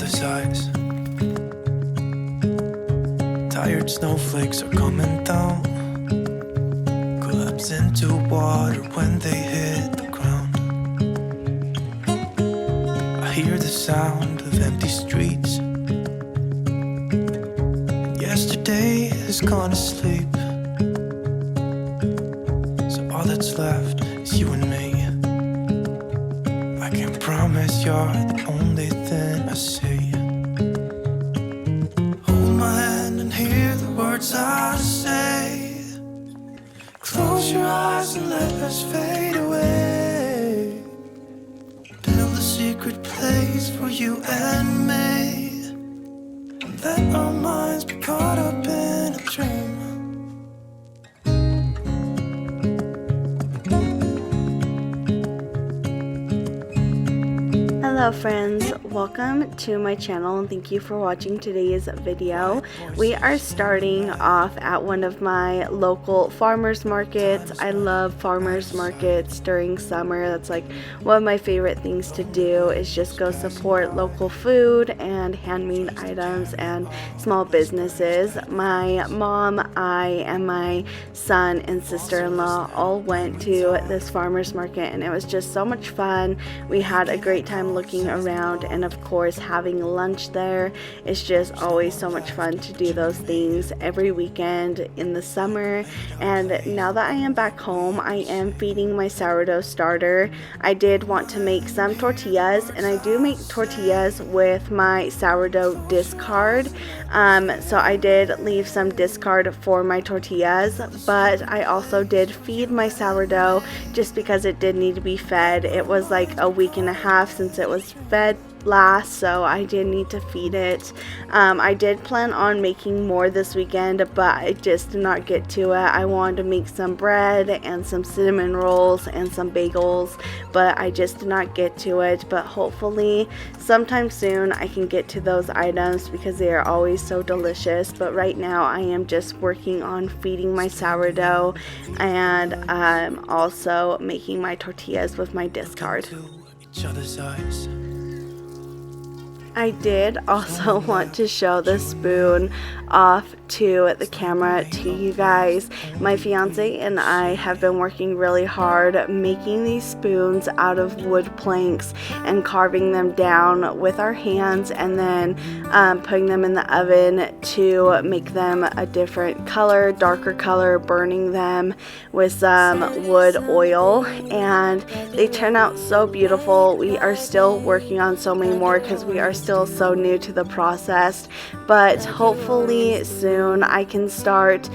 other's eyes. Tired snowflakes are coming down, collapse into water when they hit the ground. I hear the sound of empty streets, and yesterday has gone to sleep. So all that's left is you and me. I can't promise you're the only thing I see. Hold my hand and hear the words I say. Close your eyes and let us fade away. Build a secret place for you and me, and let our minds be caught up in a dream. Hello friends, welcome to my channel and thank you for watching today's video. We are starting off at one of my local farmers markets. I love farmers markets during summer. That's like one of my favorite things to do, is just go support local food and handmade items and small businesses. My mom, I, and my son and sister-in-law all went to this farmers market, and it was just so much fun. We had a great time looking around, and of course having lunch there. It's just always so much fun to do those things every weekend in the summer. And now that I am back home, I am feeding my sourdough starter. I did want to make some tortillas, and I do make tortillas with my sourdough discard. So I did leave some discard for my tortillas, but I also did feed my sourdough just because it did need to be fed. It was like a week and a half since it was fed last, so I did need to feed it. I did plan on making more this weekend, but I just did not get to it. I wanted to make some bread and some cinnamon rolls and some bagels, but I just did not get to it. But hopefully sometime soon I can get to those items because they are always so delicious. But right now I am just working on feeding my sourdough and also making my tortillas with my discard. Each other's eyes. I did also want to show the spoon off to the camera to you guys. My fiance and I have been working really hard making these spoons out of wood planks and carving them down with our hands, and then putting them in the oven to make them a different color, darker color, burning them with some wood oil, and they turn out so beautiful. We are still working on so many more because we are still so new to the process, but hopefully soon I can start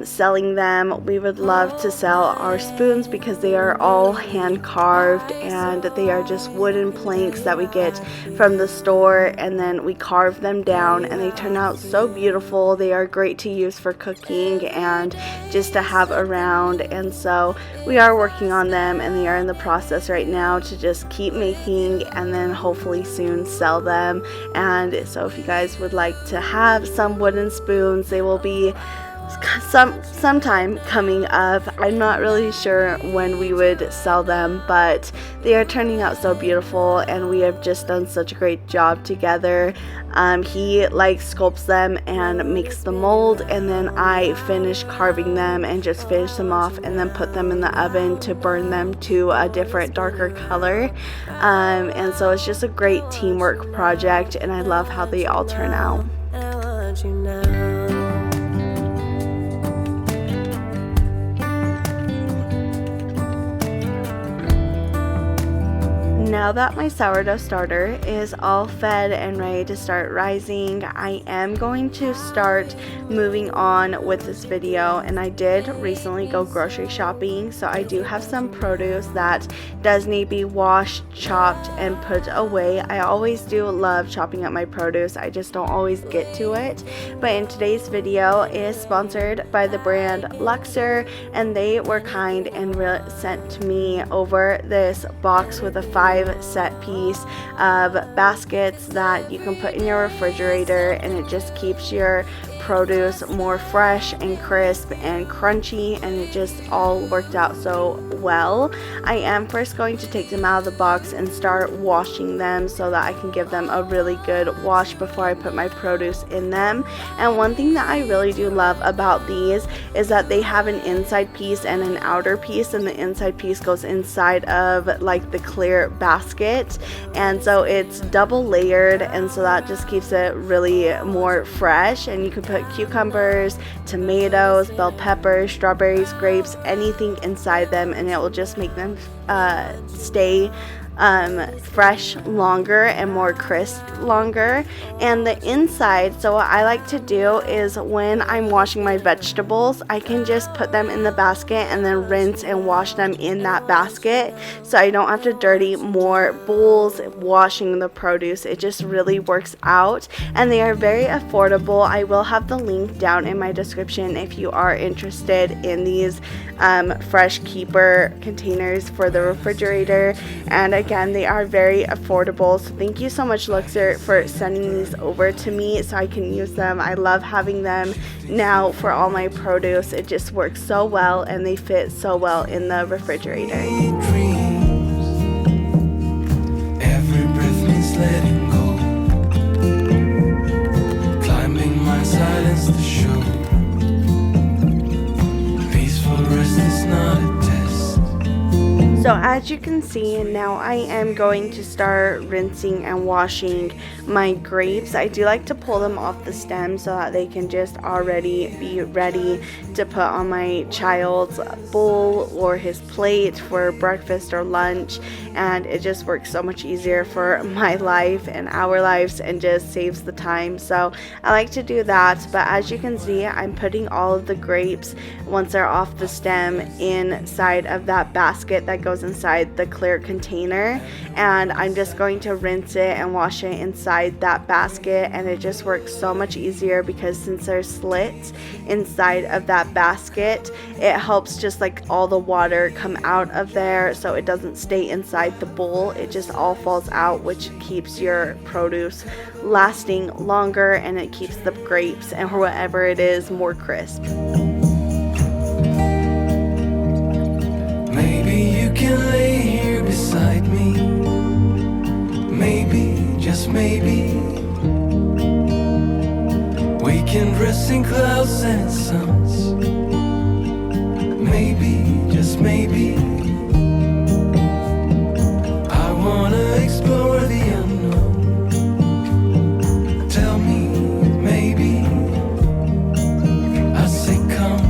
selling them. We would love to sell our spoons because they are all hand carved, and they are just wooden planks that we get from the store, and then we carve them down and they turn out so beautiful. They are great to use for cooking and just to have around, and so we are working on them, and they are in the process right now to just keep making and then hopefully soon sell them. And so if you guys would like to have some wooden spoons, they will be sometime coming up. I'm not really sure when we would sell them, but they are turning out so beautiful, and we have just done such a great job together. He sculpts them and makes the mold, and then I finish carving them and just finish them off and then put them in the oven to burn them to a different darker color. And so it's just a great teamwork project, and I love how they all turn out. Now that my sourdough starter is all fed and ready to start rising, I am going to start moving on with this video. And I did recently go grocery shopping, so I do have some produce that does need to be washed, chopped, and put away. I always do love chopping up my produce, I just don't always get to it. But in today's video is sponsored by the brand Luxear, and they were kind and sent me over this box with a 5-set piece of baskets that you can put in your refrigerator, and it just keeps your produce more fresh and crisp and crunchy, and it just all worked out so well. I am first going to take them out of the box and start washing them so that I can give them a really good wash before I put my produce in them. And one thing that I really do love about these is that they have an inside piece and an outer piece, and the inside piece goes inside of like the clear basket, and so it's double layered, and so that just keeps it really more fresh. And you can put cucumbers, tomatoes, bell peppers, strawberries, grapes, anything inside them, and it will just make them stay fresh longer and more crisp longer. And the inside, so what I like to do is when I'm washing my vegetables, I can just put them in the basket and then rinse and wash them in that basket, so I don't have to dirty more bowls washing the produce. It just really works out, and they are very affordable. I will have the link down in my description if you are interested in these fresh keeper containers for the refrigerator. And again, they are very affordable, so thank you so much, Luxear, for sending these over to me so I can use them. I love having them now for all my produce. It just works so well, and they fit so well in the refrigerator. Every breath means letting go, climbing my silence to show peaceful rest is not a test. So as you can see, now I am going to start rinsing and washing my grapes. I do like to pull them off the stem so that they can just already be ready to put on my child's bowl or his plate for breakfast or lunch, and it just works so much easier for my life and our lives and just saves the time. So I like to do that. But as you can see, I'm putting all of the grapes, once they're off the stem, inside of that basket that goes inside the clear container, and I'm just going to rinse it and wash it inside that basket. And it just works so much easier because since there's slits inside of that basket, it helps just like all the water come out of there, so it doesn't stay inside the bowl. It just all falls out, which keeps your produce lasting longer, and it keeps the grapes and whatever it is more crisp. You can lay here beside me, maybe, just maybe. We can rest in clouds and suns, maybe, just maybe. I wanna explore the unknown. Tell me, maybe. I say come,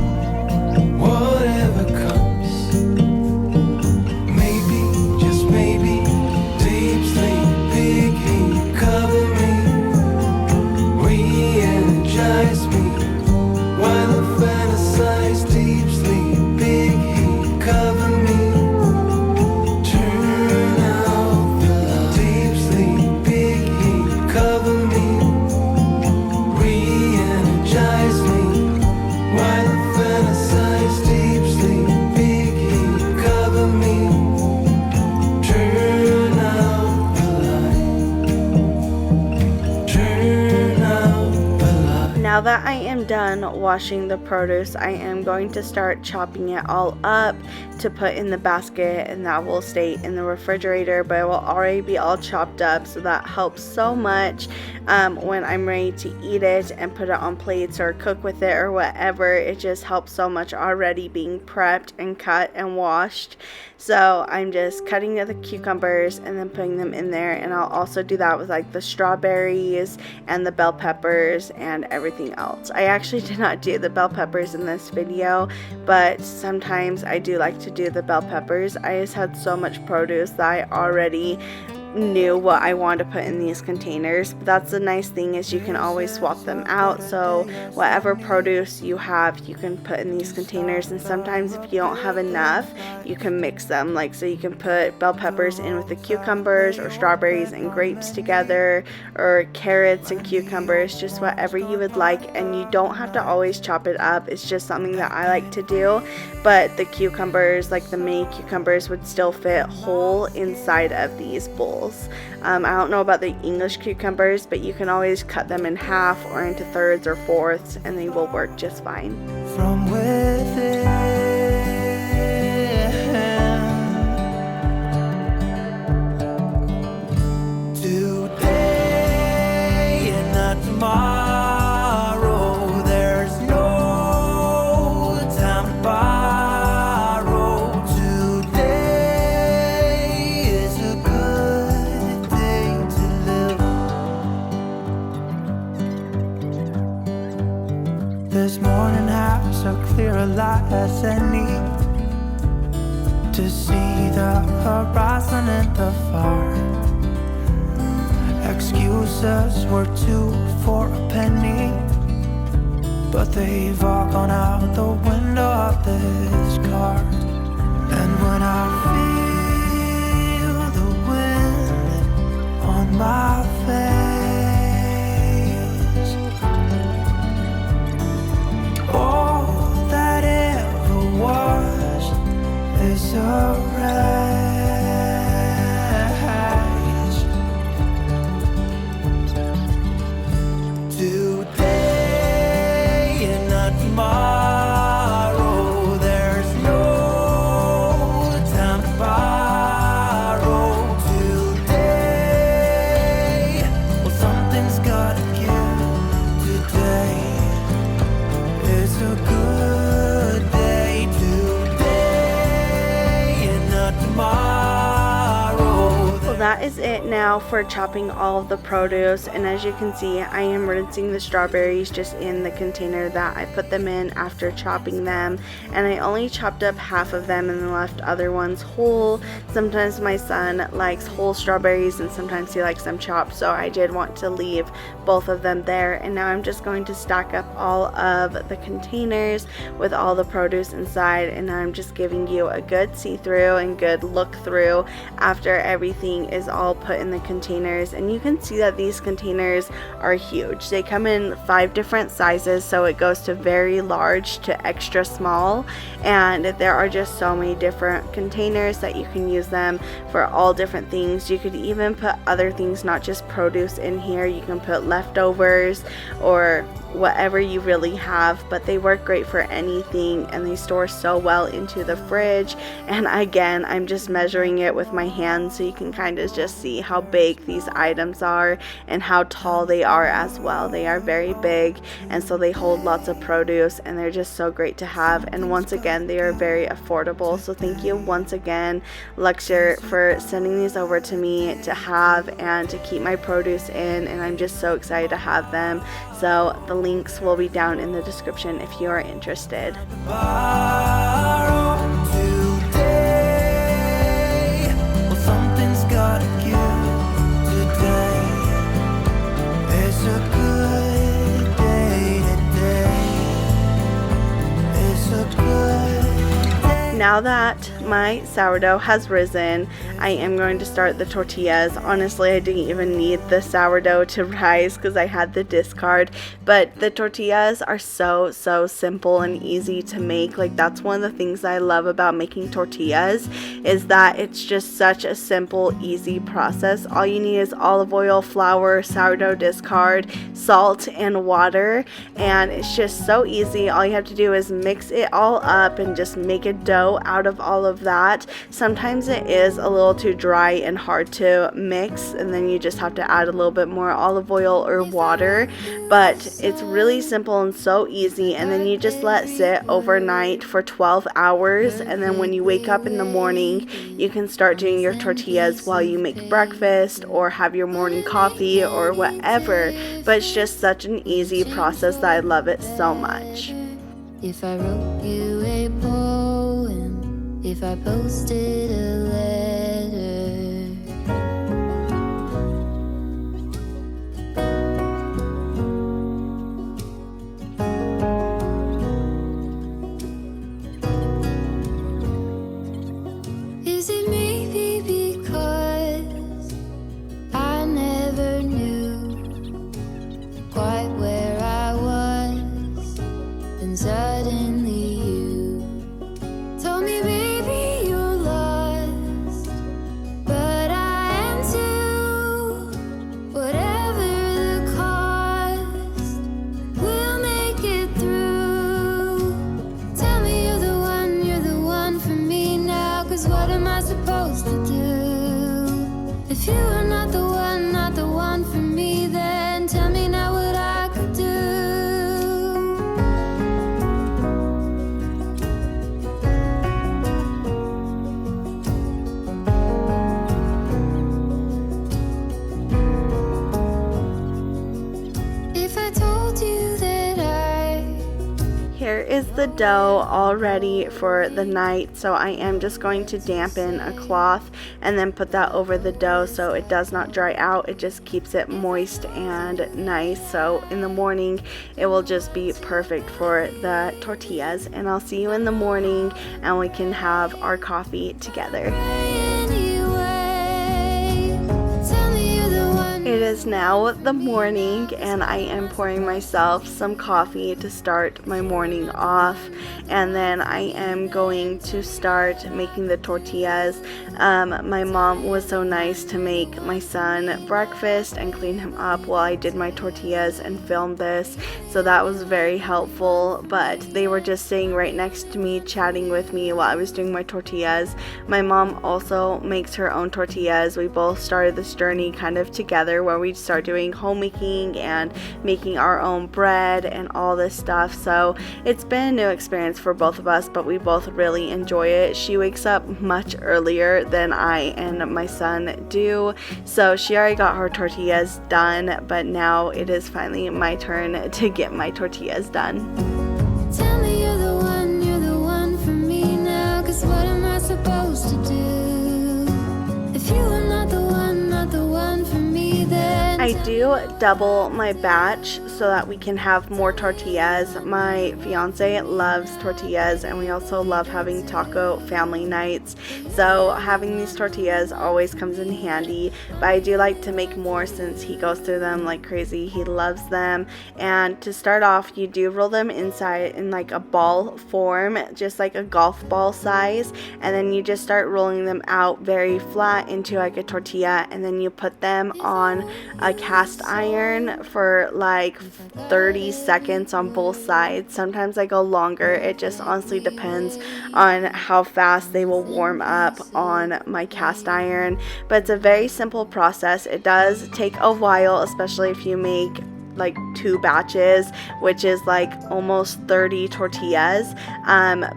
whatever comes. Now that I am done washing the produce, I am going to start chopping it all up to put in the basket, and that will stay in the refrigerator, but it will already be all chopped up, so that helps so much when I'm ready to eat it and put it on plates or cook with it or whatever. It just helps so much already being prepped and cut and washed. So I'm just cutting the cucumbers and then putting them in there, and I'll also do that with like the strawberries and the bell peppers and everything else. I actually did not do the bell peppers in this video, but sometimes I do like to do the bell peppers. I just had so much produce that I already knew what I wanted to put in these containers. But that's the nice thing, is you can always swap them out, so whatever produce you have you can put in these containers. And sometimes if you don't have enough, you can mix them, like so you can put bell peppers in with the cucumbers, or strawberries and grapes together, or carrots and cucumbers, just whatever you would like. And you don't have to always chop it up. It's just something that I like to do. But the cucumbers, like the mini cucumbers, would still fit whole inside of these bowls. holes. I don't know about the English cucumbers, but you can always cut them in half or into thirds or fourths and they will work just fine. From within, today and not tomorrow, there's no time to borrow. Today is a good day to live. This morning has so clear a light as any to see the horizon in the far. Excuses were 2 for a penny, but they've all gone out the window of this car. And when I feel the wind on my face, all that ever was is a race. Today and not tomorrow, there's no time to borrow. Today, well, something's gotta give. Today is a good day. Today and not tomorrow. Well, that is it now for chopping all of the produce, and as you can see, I am rinsing the strawberries just in the container that I put them in after chopping them, and I only chopped up half of them and then left other ones whole. Sometimes my son likes whole strawberries and sometimes he likes them chopped, so I did want to leave both of them there. And now I'm just going to stack up all of the containers with all the produce inside, and now I'm just giving you a good see-through and good look through after everything is all put in the containers. And you can see that these containers are huge. They come in 5 different sizes, so it goes to very large to extra small, and there are just so many different containers that you can use them for all different things. You could even put other things, not just produce, in here. You can put leftovers or whatever you really have, but they work great for anything and they store so well into the fridge. And again, I'm just measuring it with my hand so you can kind of just see how big these items are and how tall they are as well. They are very big, and so they hold lots of produce and they're just so great to have. And once again, they are very affordable, so thank you once again, Luxear, for sending these over to me to have and to keep my produce in, and I'm just so excited to have them. So the links will be down in the description if you are interested. Borrow today. Well, something's gotta give. Today is a good day. Today is a good day. Now that my sourdough has risen, I am going to start the tortillas. Honestly, I didn't even need the sourdough to rise because I had the discard, but the tortillas are so simple and easy to make. Like, that's one of the things I love about making tortillas, is that it's just such a simple, easy process. All you need is olive oil, flour, sourdough discard, salt, and water, and it's just so easy. All you have to do is mix it all up and just make a dough out of all of that. Sometimes it is a little too dry and hard to mix, and then you just have to add a little bit more olive oil or water, but it's really simple and so easy. And then you just let it sit overnight for 12 hours, and then when you wake up in the morning, you can start doing your tortillas while you make breakfast or have your morning coffee or whatever. But it's just such an easy process that I love it so much. If I wrote you a poem, if I posted a letter, is it maybe because I never knew quite where I was, then suddenly you told me, baby, you're lost. is the dough all ready for the night, so I am just going to dampen a cloth and then put that over the dough so it does not dry out. It just keeps it moist and nice, so in the morning it will just be perfect for the tortillas. And I'll see you in the morning and we can have our coffee together. It is now the morning and I am pouring myself some coffee to start my morning off, and then I am going to start making the tortillas. My mom was so nice to make my son breakfast and clean him up while I did my tortillas and filmed this, so that was very helpful. But they were just sitting right next to me chatting with me while I was doing my tortillas. My mom also makes her own tortillas. We both started this journey kind of together where we start doing homemaking and making our own bread and all this stuff. So it's been a new experience for both of us, but we both really enjoy it. She wakes up much earlier than I and my son do, so she already got her tortillas done, but now it is finally my turn to get my tortillas done. Tell me you're the one for me now, 'cause what am I supposed to do? If you are not the one for me, then I do double my batch so that we can have more tortillas. My fiance loves tortillas and we also love having taco family nights, so having these tortillas always comes in handy. But I do like to make more since he goes through them like crazy. He loves them. And to start off, you do roll them inside in like a ball form, just like a golf ball size, and then you just start rolling them out very flat into like a tortilla, and then you put them on a cast iron for like 30 seconds on both sides. Sometimes I go longer. It just honestly depends on how fast they will warm up on my cast iron, but it's a very simple process. It does take a while, especially if you make like 2 batches, which is like almost 30 tortillas,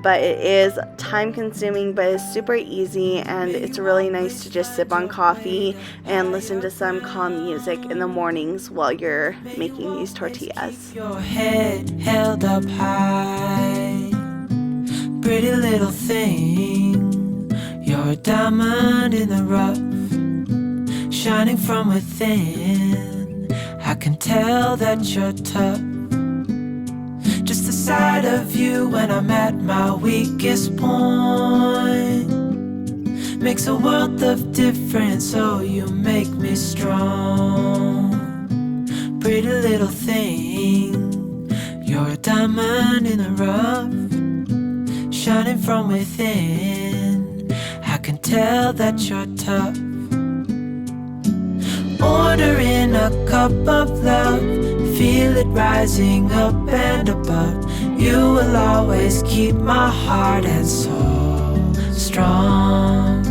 but it is time consuming, but it's super easy, and it's really nice to just sip on coffee and listen to some calm music in the mornings while you're making these tortillas. Your head held up high, pretty little thing. You're a diamond in the rough, shining from within. I can tell that you're tough. Just the sight of you when I'm at my weakest point makes a world of difference, so you make me strong. Pretty little thing, you're a diamond in the rough, shining from within. I can tell that you're tough. Ordering a cup of love, feel it rising up and above. You will always keep my heart and soul strong.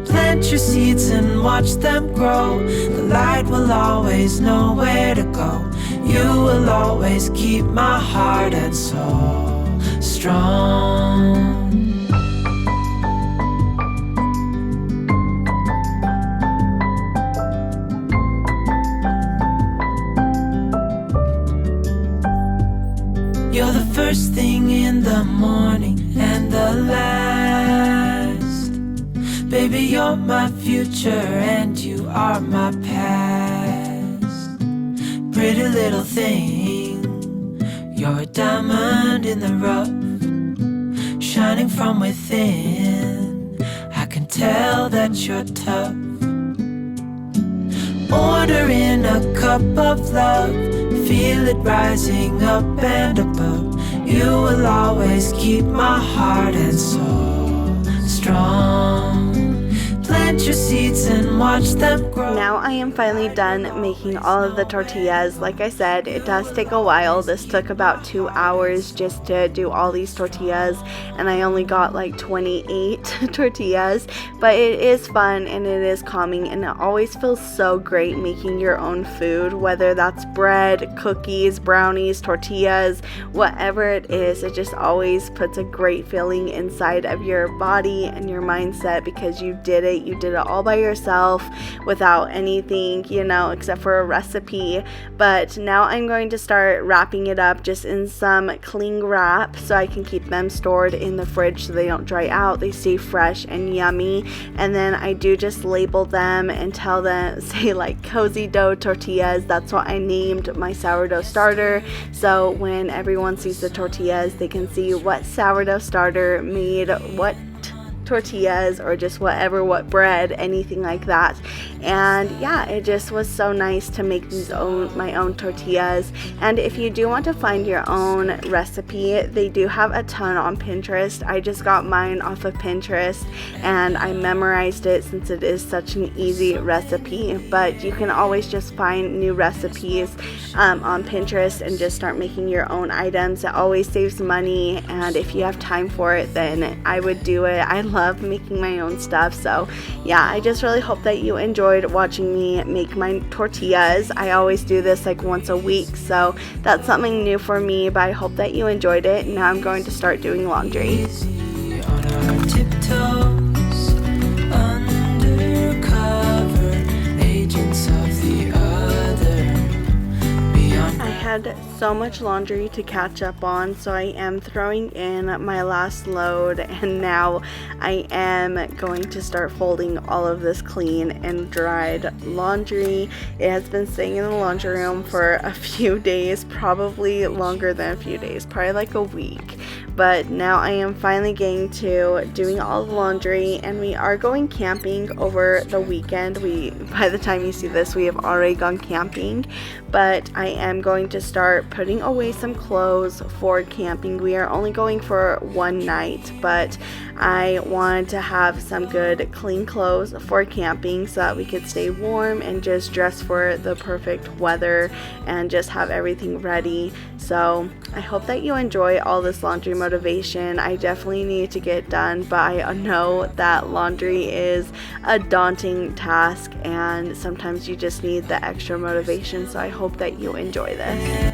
Plant your seeds and watch them grow. The light will always know where to go. You will always keep my heart and soul strong. You're the first thing in the morning and the last. Baby, you're my future and you are my past. Pretty little thing, you're a diamond in the rough, shining from within. I can tell that you're tough. Ordering a cup of love, feel it rising up and above. You will always keep my heart and soul strong. Plant your seeds and watch them grow. Now I am finally done making all of the tortillas. Like I said, it does take a while. This took about 2 hours just to do all these tortillas, and I only got like 28 tortillas, but it is fun and it is calming, and it always feels so great making your own food, whether that's bread, cookies, brownies, tortillas, whatever it is. It just always puts a great feeling inside of your body and your mindset because you did it. it. You did it all by yourself without anything, you know, except for a recipe. But now I'm going to start wrapping it up just in some cling wrap so I can keep them stored in the fridge so they don't dry out. They stay fresh and yummy. And then I do just label them and tell them, say like cozy dough tortillas. That's what I named my sourdough starter. So when everyone sees the tortillas, they can see what sourdough starter made what tortillas or just what bread, anything like that. And yeah, it just was so nice to make my own tortillas. And if you do want to find your own recipe, they do have a ton on Pinterest. I just got mine off of Pinterest and I memorized it since it is such an easy recipe. But you can always just find new recipes on Pinterest and just start making your own items. It always saves money, and if you have time for it, then I would do it. I love making my own stuff. So yeah, I just really hope that you enjoyed watching me make my tortillas. I always do this like once a week, so that's something new for me, but I hope that you enjoyed it. Now I'm going to start doing laundry. Had so much laundry to catch up on, so I am throwing in my last load, and now I am going to start folding all of this clean and dried laundry. It has been sitting in the laundry room for a few days, probably longer than a few days, probably like a week. But now I am finally getting to doing all the laundry, and we are going camping over the weekend. By the time you see this, we have already gone camping, but I am going to start putting away some clothes for camping. We are only going for one night, but I wanted to have some good clean clothes for camping so that we could stay warm and just dress for the perfect weather and just have everything ready. So I hope that you enjoy all this laundry motivation. I definitely need to get done, but I know that laundry is a daunting task and sometimes you just need the extra motivation. So I hope that you enjoy this.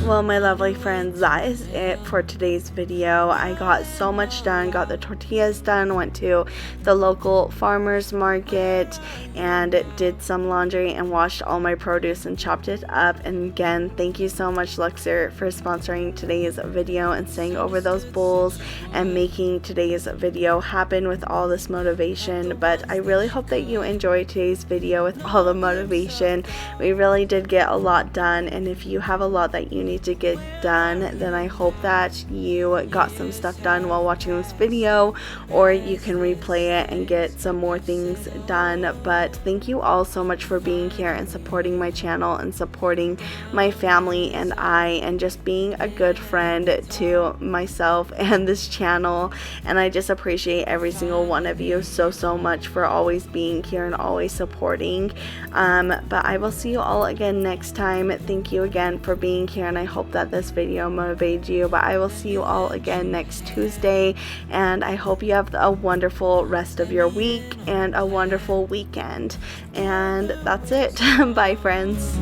Well, my lovely friends, that is it for today's video. I got so much done, got the tortillas done, went to the local farmers market and did some laundry and washed all my produce and chopped it up. And again, thank you so much, Luxear, for sponsoring today's video and staying over those bowls and making today's video happen with all this motivation. But I really hope that you enjoyed today's video with all the motivation. We really did get a lot done, and if you have a lot that you need to get done, then I hope that you got some stuff done while watching this video, or you can replay it and get some more things done. But thank you all so much for being here and supporting my channel and supporting my family and and just being a good friend to myself and this channel. And I just appreciate every single one of you so much for always being here and always supporting. But I will see you all again next time. Thank you again for being here, and I hope that this video motivated you. But I will see you all again next Tuesday, and I hope you have a wonderful rest of your week and a wonderful weekend. And that's it. Bye, friends.